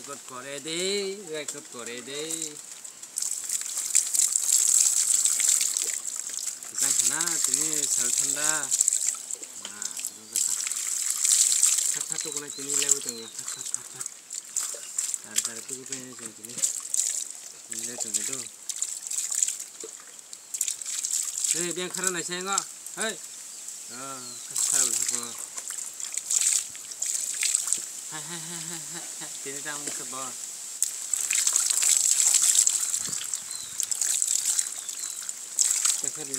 record করে দেই jangan kena ini sel tanda nah terus kata tuh kena ini lewat tuh ya kata tuh gue pengen sini ini lewat tuh biang karena nasi enggak hei kasar udah aku ini tamu sebab takari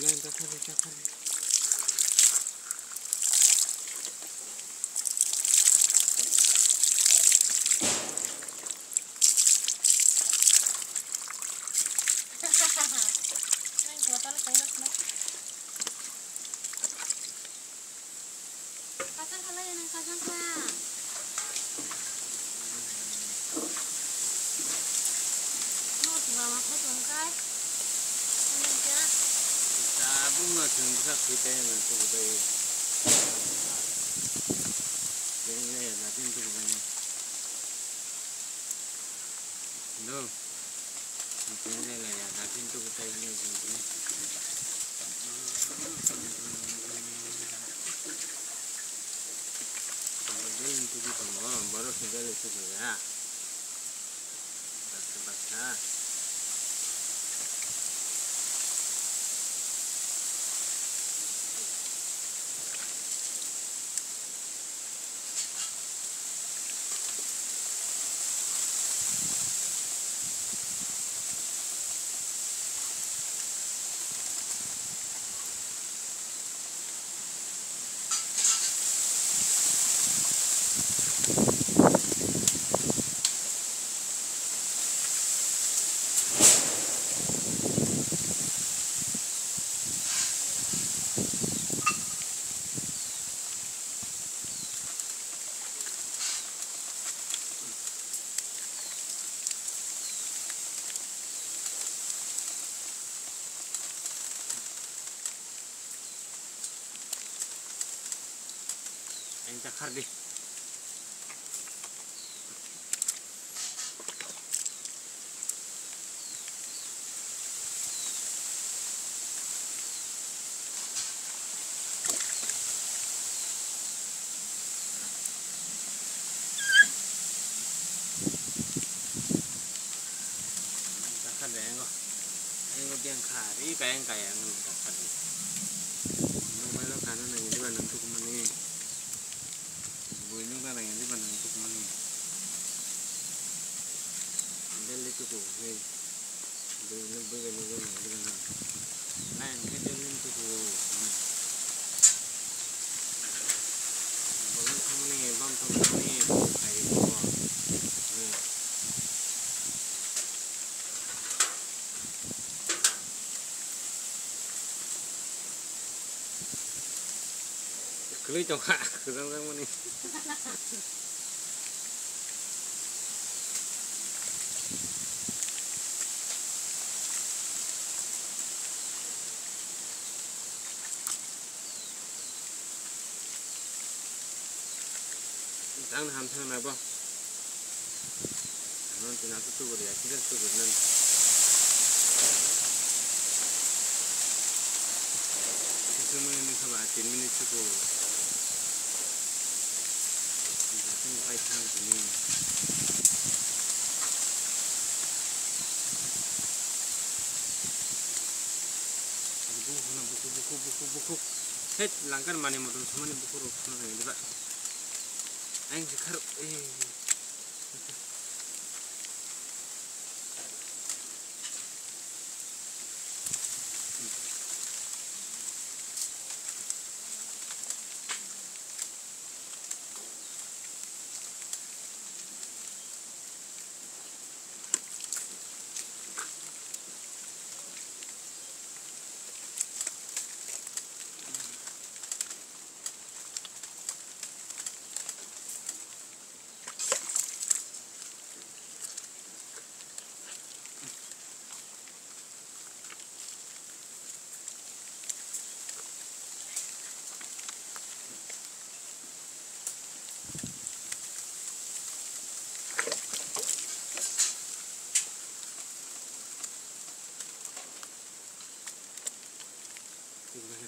bunga bisa kita yang untuk bayi ini ya nanti untuk banyak no ini lah ya nanti untuk kita ini begini ini untuk kita mau baru segala itu ya baca yang cakar deh enggak biang kari kayak cakar deh mau kanan yang ini bandang tuh kemana ini kan yang ini bandang tuh kemana ini itu tuh hei ini begini nah ini ini tuh boleh kamu nih bang kamu nih kayak gitu kali coba kurang kamu nih jangan hamsan apa nanti aku tuh ya kita tuh benar cuma ini sama 10 menit cukup I can't believe buku hei langkan mana motor semua nih buku rukun ini pak aing sekarang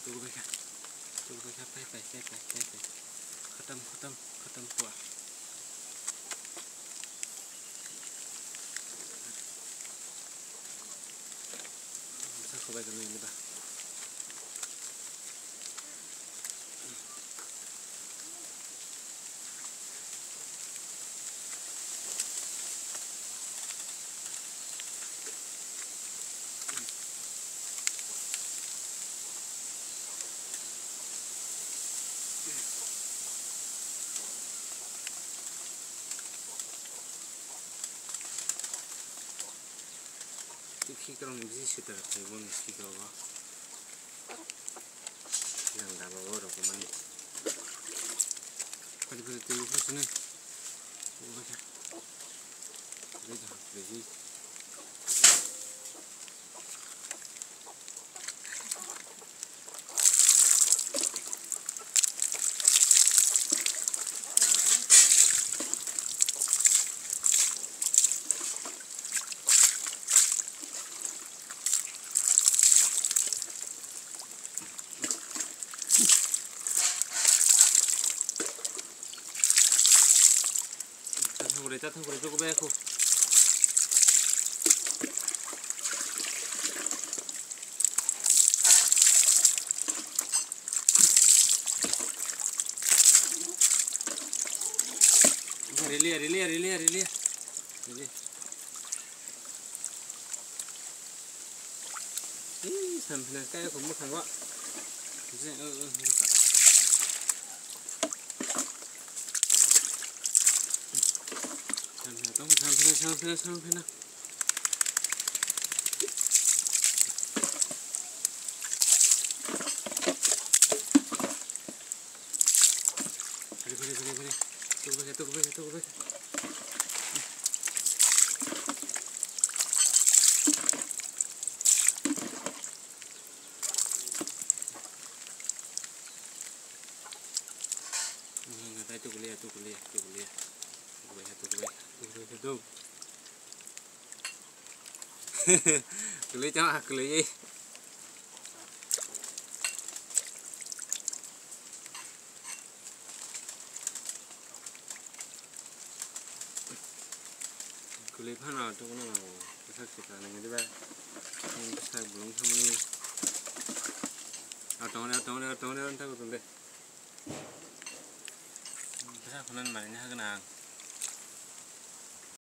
tunggu baik khatam kuah bisa kau baik ni bah khi kalau ni bisa sudah tebon khi kalau yang dah bawa orang kemana pada tu pun sini baca lihat lagi datang boleh cukup baik aku. Really. Sampai kayak aku makan wak. Buka. Sampai nak. Beri. Tunggu baik. Itu kuliah. Tuh. Kuliah cuma kuliah. Kuliah mana tu mana? Pasal kita ni juga. Pasal belum sama ni. Atau ni entah betul deh. Pasal konon malingnya kenang.